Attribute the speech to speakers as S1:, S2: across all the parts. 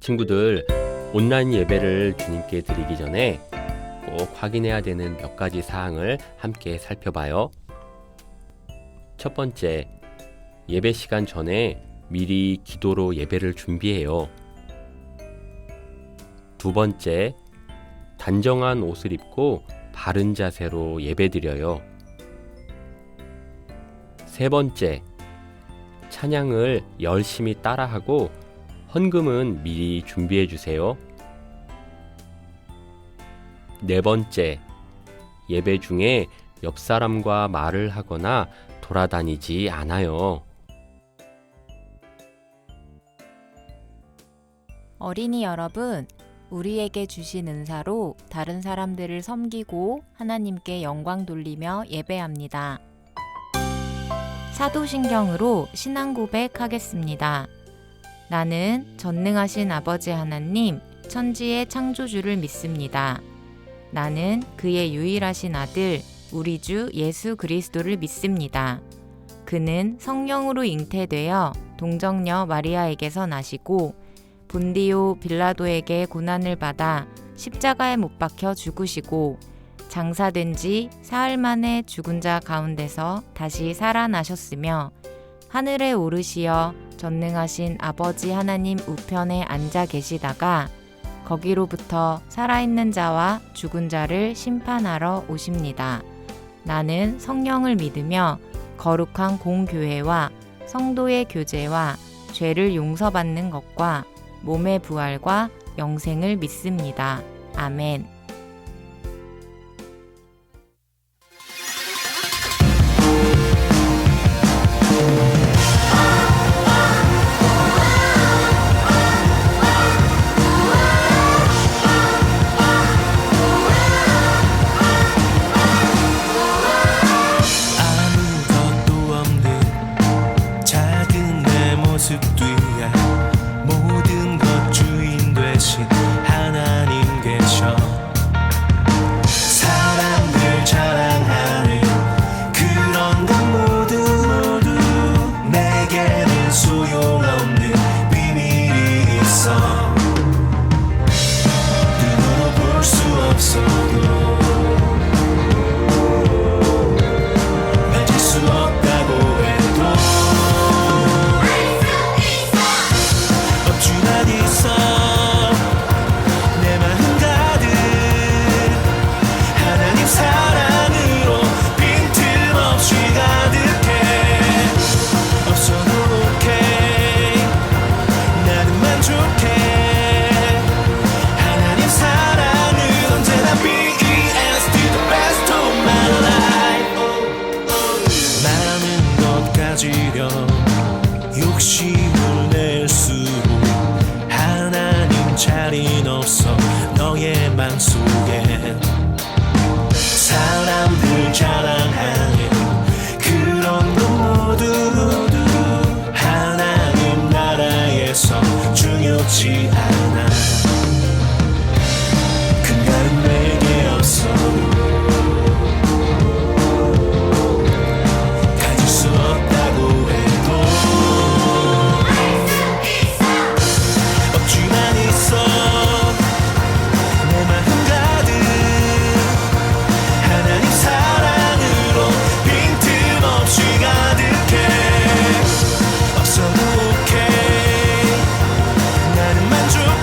S1: 친구들, 온라인 예배를 주님께 드리기 전에 꼭 확인해야 되는 몇 가지 사항을 함께 살펴봐요. 첫 번째, 예배 시간 전에 미리 기도로 예배를 준비해요. 두 번째, 단정한 옷을 입고 바른 자세로 예배드려요. 세 번째, 찬양을 열심히 따라하고 헌금은 미리 준비해 주세요. 네 번째, 예배 중에 옆 사람과 말을 하거나 돌아다니지 않아요.
S2: 어린이 여러분, 우리에게 주신 은사로 다른 사람들을 섬기고 하나님께 영광 돌리며 예배합니다. 사도신경으로 신앙 고백하겠습니다. 나는 전능하신 아버지 하나님, 천지의 창조주를 믿습니다. 나는 그의 유일하신 아들, 우리 주 예수 그리스도를 믿습니다. 그는 성령으로 잉태되어 동정녀 마리아에게서 나시고 본디오 빌라도에게 고난을 받아 십자가에 못 박혀 죽으시고 장사된 지 사흘 만에 죽은 자 가운데서 다시 살아나셨으며 하늘에 오르시어 전능하신 아버지 하나님 우편에 앉아 계시다가 거기로부터 살아있는 자와 죽은 자를 심판하러 오십니다. 나는 성령을 믿으며 거룩한 공교회와 성도의 교제와 죄를 용서받는 것과 몸의 부활과 영생을 믿습니다. 아멘.
S3: 아무것도 없는 작은 내 모습 뒤에 모든 것 주인 되신 하나님 계셔. 사람들 자랑하는 그런 것 모두 내게는 소용없는 비밀이 있어. 눈으로 볼 수 없어도 만질 수 없다고 해도 없지만 있어. 내 마음 가득 하나님 사랑으로 빈틈없이 가득해. 없어도 오케이, 나는 만족해. 하나님 사랑은 언제나 BEST the best of my life. 많은 것 가지려 욕심을 낼수록 하나님 자리는 없어 너의 맘속에. 사람들 자랑하는 그런 것 모두 하나님 나라에서 중요치 않아. 그날은 내게 없어. 가질 수 없다고 해도 없지만 있어. 내 마음 가득 하나님 사랑으로 빈틈없이 가득해. 없어도 오케이, 나는 만족.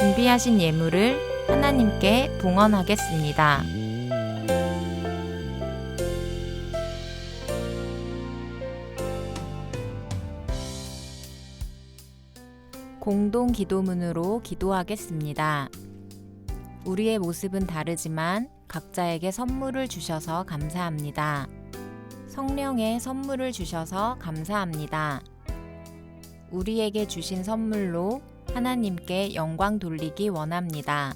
S2: 준비하신 예물을 하나님께 봉헌하겠습니다. 공동 기도문으로 기도하겠습니다. 우리의 모습은 다르지만 각자에게 선물을 주셔서 감사합니다. 성령의 선물을 주셔서 감사합니다. 우리에게 주신 선물로 하나님께 영광 돌리기 원합니다.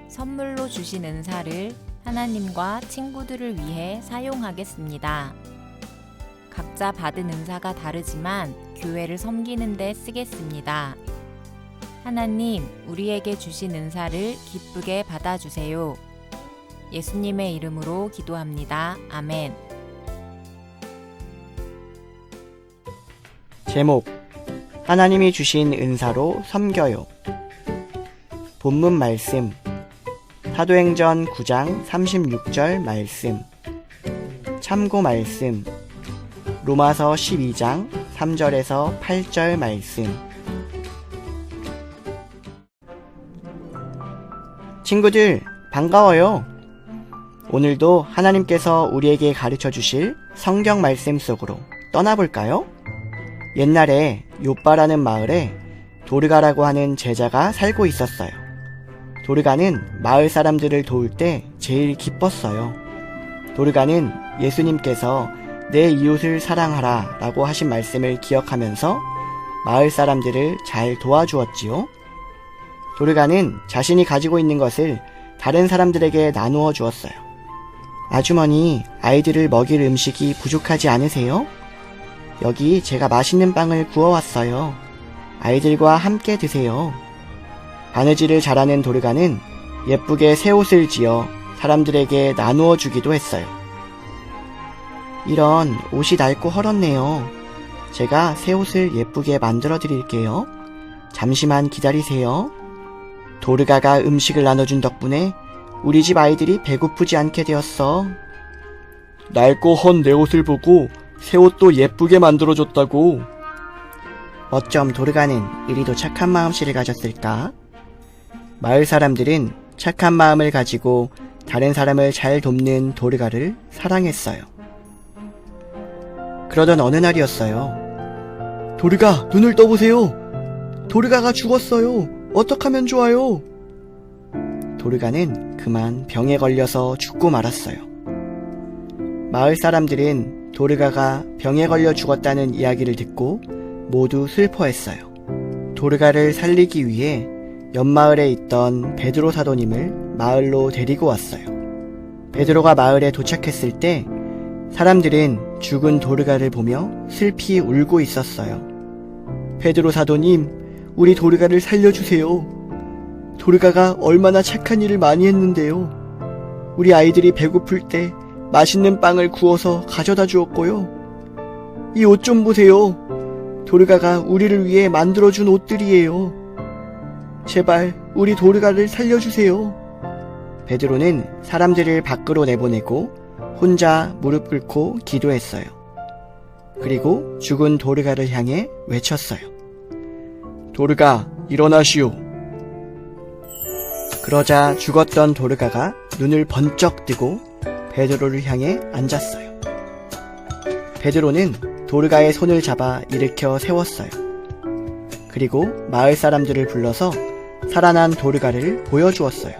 S2: 선물로 주신 은사를 하나님과 친구들을 위해 사용하겠습니다. 각자 받은 은사가 다르지만 교회를 섬기는 데 쓰겠습니다. 하나님, 우리에게 주신 은사를 기쁘게 받아주세요. 예수님의 이름으로 기도합니다. 아멘.
S4: 제목, 하나님이 주신 은사로 섬겨요. 본문 말씀, 사도행전 9장 36절 말씀. 참고 말씀, 로마서 12장 3절에서 8절 말씀. 친구들, 반가워요. 오늘도 하나님께서 우리에게 가르쳐 주실 성경 말씀 속으로 떠나볼까요? 옛날에 요빠라는 마을에 도르가라고 하는 제자가 살고 있었어요. 도르가는 마을 사람들을 도울 때 제일 기뻤어요. 도르가는 예수님께서 내 이웃을 사랑하라 라고 하신 말씀을 기억하면서 마을 사람들을 잘 도와주었지요. 도르가는 자신이 가지고 있는 것을 다른 사람들에게 나누어 주었어요. 아주머니, 아이들을 먹일 음식이 부족하지 않으세요? 여기 제가 맛있는 빵을 구워왔어요. 아이들과 함께 드세요. 바느질을 잘하는 도르가는 예쁘게 새 옷을 지어 사람들에게 나누어 주기도 했어요. 이런 옷이 낡고 헐었네요. 제가 새 옷을 예쁘게 만들어 드릴게요. 잠시만 기다리세요. 도르가가 음식을 나눠준 덕분에 우리 집 아이들이 배고프지 않게 되었어. 낡고 헌 내 옷을 보고 새 옷도 예쁘게 만들어줬다고. 어쩜 도르가는 이리도 착한 마음씨를 가졌을까? 마을 사람들은 착한 마음을 가지고 다른 사람을 잘 돕는 도르가를 사랑했어요. 그러던 어느 날이었어요. 도르가, 눈을 떠보세요. 도르가가 죽었어요. 어떡하면 좋아요? 도르가는 그만 병에 걸려서 죽고 말았어요. 마을 사람들은 도르가가 병에 걸려 죽었다는 이야기를 듣고 모두 슬퍼했어요. 도르가를 살리기 위해 옆마을에 있던 베드로 사도님을 마을로 데리고 왔어요. 베드로가 마을에 도착했을 때 사람들은 죽은 도르가를 보며 슬피 울고 있었어요. 베드로 사도님, 우리 도르가를 살려주세요. 도르가가 얼마나 착한 일을 많이 했는데요. 우리 아이들이 배고플 때 맛있는 빵을 구워서 가져다 주었고요. 이 옷 좀 보세요. 도르가가 우리를 위해 만들어준 옷들이에요. 제발 우리 도르가를 살려주세요. 베드로는 사람들을 밖으로 내보내고 혼자 무릎 꿇고 기도했어요. 그리고 죽은 도르가를 향해 외쳤어요. 도르가, 일어나시오. 그러자 죽었던 도르가가 눈을 번쩍 뜨고 베드로를 향해 앉았어요. 베드로는 도르가의 손을 잡아 일으켜 세웠어요. 그리고 마을 사람들을 불러서 살아난 도르가를 보여주었어요.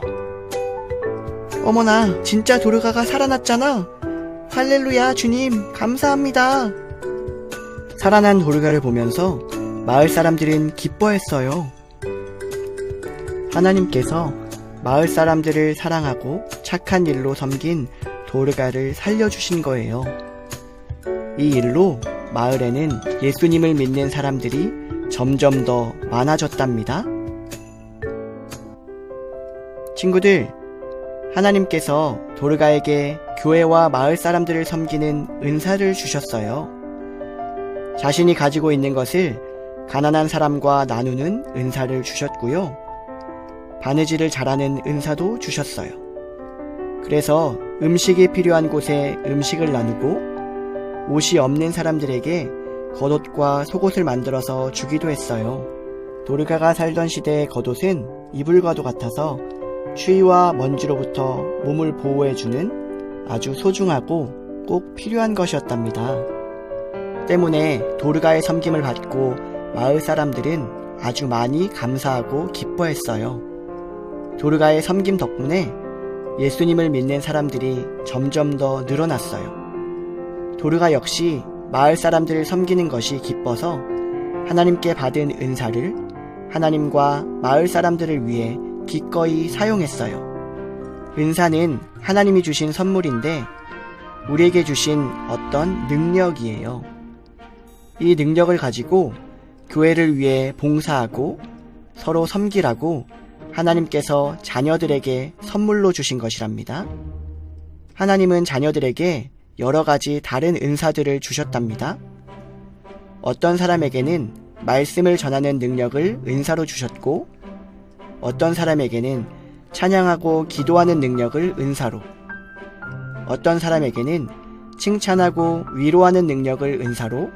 S4: 어머나, 진짜 도르가가 살아났잖아. 할렐루야, 주님, 감사합니다. 살아난 도르가를 보면서 마을 사람들은 기뻐했어요. 하나님께서 마을 사람들을 사랑하고 착한 일로 섬긴 도르가를 살려주신 거예요. 이 일로 마을에는 예수님을 믿는 사람들이 점점 더 많아졌답니다. 친구들, 하나님께서 도르가에게 교회와 마을 사람들을 섬기는 은사를 주셨어요. 자신이 가지고 있는 것을 가난한 사람과 나누는 은사를 주셨고요. 바느질을 잘하는 은사도 주셨어요. 그래서 음식이 필요한 곳에 음식을 나누고 옷이 없는 사람들에게 겉옷과 속옷을 만들어서 주기도 했어요. 도르가가 살던 시대의 겉옷은 이불과도 같아서 추위와 먼지로부터 몸을 보호해주는 아주 소중하고 꼭 필요한 것이었답니다. 때문에 도르가의 섬김을 받고 마을 사람들은 아주 많이 감사하고 기뻐했어요. 도르가의 섬김 덕분에 예수님을 믿는 사람들이 점점 더 늘어났어요. 도르가 역시 마을 사람들을 섬기는 것이 기뻐서 하나님께 받은 은사를 하나님과 마을 사람들을 위해 기꺼이 사용했어요. 은사는 하나님이 주신 선물인데 우리에게 주신 어떤 능력이에요. 이 능력을 가지고 교회를 위해 봉사하고 서로 섬기라고 하나님께서 자녀들에게 선물로 주신 것이랍니다. 하나님은 자녀들에게 여러 가지 다른 은사들을 주셨답니다. 어떤 사람에게는 말씀을 전하는 능력을 은사로 주셨고, 어떤 사람에게는 찬양하고 기도하는 능력을 은사로, 어떤 사람에게는 칭찬하고 위로하는 능력을 은사로,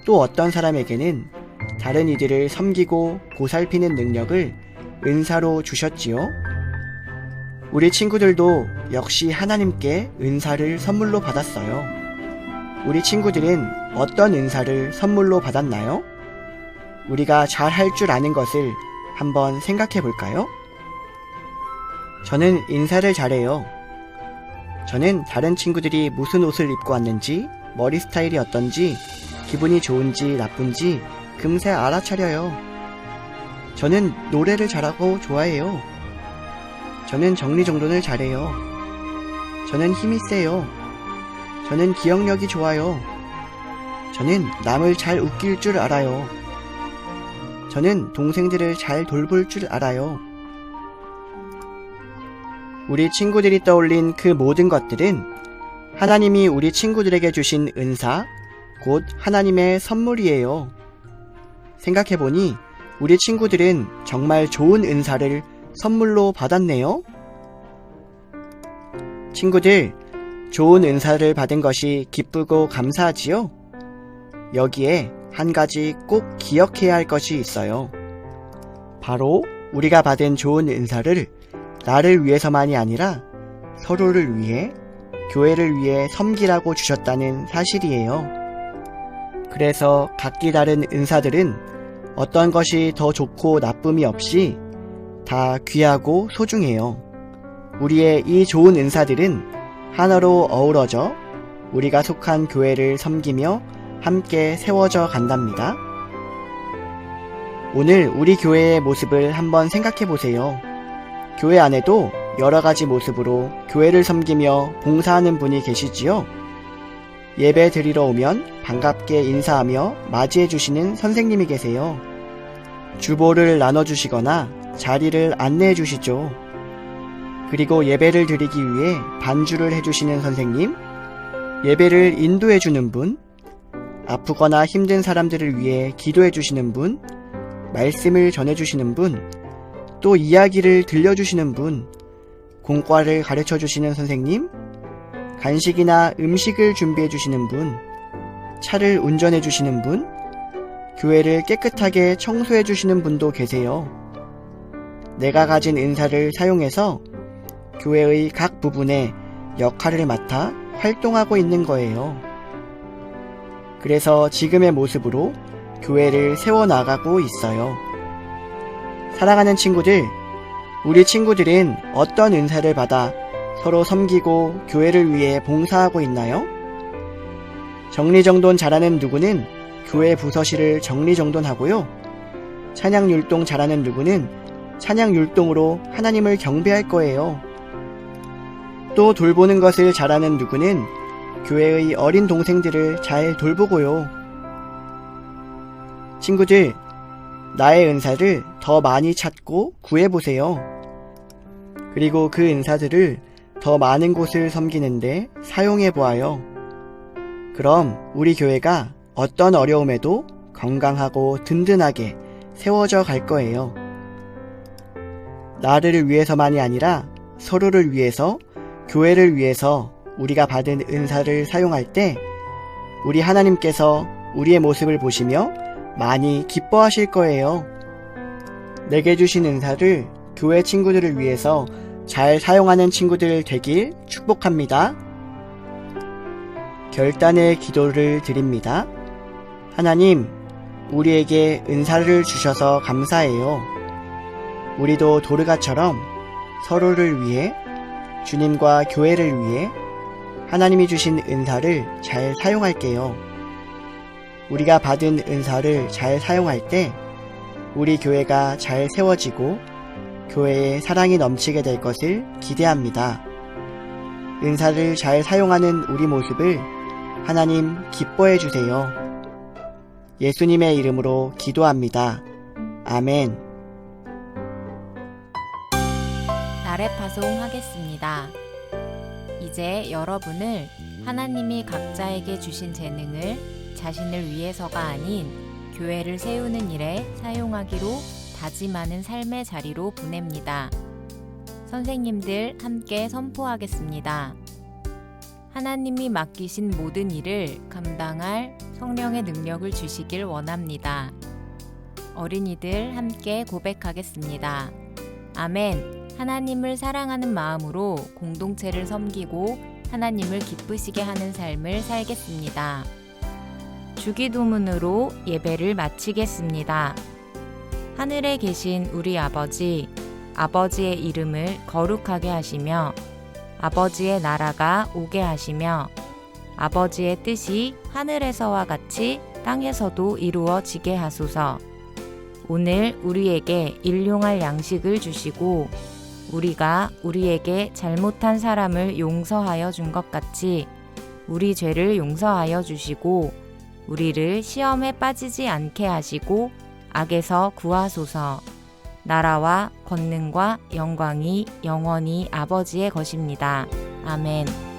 S4: 또 어떤 사람에게는 다른 이들을 섬기고 보살피는 능력을 은사로 주셨지요. 우리 친구들도 역시 하나님께 은사를 선물로 받았어요. 우리 친구들은 어떤 은사를 선물로 받았나요? 우리가 잘 할 줄 아는 것을 한번 생각해 볼까요? 저는 인사를 잘해요. 저는 다른 친구들이 무슨 옷을 입고 왔는지, 머리 스타일이 어떤지, 기분이 좋은지 나쁜지 금세 알아차려요. 저는 노래를 잘하고 좋아해요. 저는 정리정돈을 잘해요. 저는 힘이 세요. 저는 기억력이 좋아요. 저는 남을 잘 웃길 줄 알아요. 저는 동생들을 잘 돌볼 줄 알아요. 우리 친구들이 떠올린 그 모든 것들은 하나님이 우리 친구들에게 주신 은사, 곧 하나님의 선물이에요. 생각해보니 우리 친구들은 정말 좋은 은사를 선물로 받았네요. 친구들, 좋은 은사를 받은 것이 기쁘고 감사하지요? 여기에 한 가지 꼭 기억해야 할 것이 있어요. 바로 우리가 받은 좋은 은사를 나를 위해서만이 아니라 서로를 위해, 교회를 위해 섬기라고 주셨다는 사실이에요. 그래서 각기 다른 은사들은 어떤 것이 더 좋고 나쁨이 없이 다 귀하고 소중해요. 우리의 이 좋은 은사들은 하나로 어우러져 우리가 속한 교회를 섬기며 함께 세워져 간답니다. 오늘 우리 교회의 모습을 한번 생각해 보세요. 교회 안에도 여러 가지 모습으로 교회를 섬기며 봉사하는 분이 계시지요? 예배 드리러 오면 반갑게 인사하며 맞이해 주시는 선생님이 계세요. 주보를 나눠주시거나 자리를 안내해 주시죠. 그리고 예배를 드리기 위해 반주를 해주시는 선생님, 예배를 인도해 주는 분, 아프거나 힘든 사람들을 위해 기도해 주시는 분, 말씀을 전해 주시는 분, 또 이야기를 들려주시는 분, 공과를 가르쳐 주시는 선생님, 간식이나 음식을 준비해 주시는 분, 차를 운전해 주시는 분, 교회를 깨끗하게 청소해 주시는 분도 계세요. 내가 가진 은사를 사용해서 교회의 각 부분에 역할을 맡아 활동하고 있는 거예요. 그래서 지금의 모습으로 교회를 세워나가고 있어요. 사랑하는 친구들, 우리 친구들은 어떤 은사를 받아 서로 섬기고 교회를 위해 봉사하고 있나요? 정리정돈 잘하는 누구는 교회 부서실을 정리정돈하고요. 찬양율동 잘하는 누구는 찬양율동으로 하나님을 경배할 거예요. 또 돌보는 것을 잘하는 누구는 교회의 어린 동생들을 잘 돌보고요. 친구들, 나의 은사를 더 많이 찾고 구해보세요. 그리고 그 은사들을 더 많은 곳을 섬기는데 사용해보아요. 그럼 우리 교회가 어떤 어려움에도 건강하고 든든하게 세워져 갈 거예요. 나를 위해서만이 아니라 서로를 위해서, 교회를 위해서 우리가 받은 은사를 사용할 때 우리 하나님께서 우리의 모습을 보시며 많이 기뻐하실 거예요. 내게 주신 은사를 교회 친구들을 위해서 잘 사용하는 친구들 되길 축복합니다. 결단의 기도를 드립니다. 하나님, 우리에게 은사를 주셔서 감사해요. 우리도 도르가처럼 서로를 위해, 주님과 교회를 위해 하나님이 주신 은사를 잘 사용할게요. 우리가 받은 은사를 잘 사용할 때 우리 교회가 잘 세워지고 교회에 사랑이 넘치게 될 것을 기대합니다. 은사를 잘 사용하는 우리 모습을 하나님 기뻐해 주세요. 예수님의 이름으로 기도합니다. 아멘.
S2: 나래 파송하겠습니다. 이제 여러분을 하나님이 각자에게 주신 재능을 자신을 위해서가 아닌 교회를 세우는 일에 사용하기로 다짐하는 삶의 자리로 보냅니다. 선생님들 함께 선포하겠습니다. 하나님이 맡기신 모든 일을 감당할 성령의 능력을 주시길 원합니다. 어린이들 함께 고백하겠습니다. 아멘. 하나님을 사랑하는 마음으로 공동체를 섬기고 하나님을 기쁘시게 하는 삶을 살겠습니다. 주기도문으로 예배를 마치겠습니다. 하늘에 계신 우리 아버지, 아버지의 이름을 거룩하게 하시며 아버지의 나라가 오게 하시며 아버지의 뜻이 하늘에서와 같이 땅에서도 이루어지게 하소서. 오늘 우리에게 일용할 양식을 주시고 우리가 우리에게 잘못한 사람을 용서하여 준 것 같이 우리 죄를 용서하여 주시고 우리를 시험에 빠지지 않게 하시고 악에서 구하소서. 나라와 권능과 영광이 영원히 아버지의 것입니다. 아멘.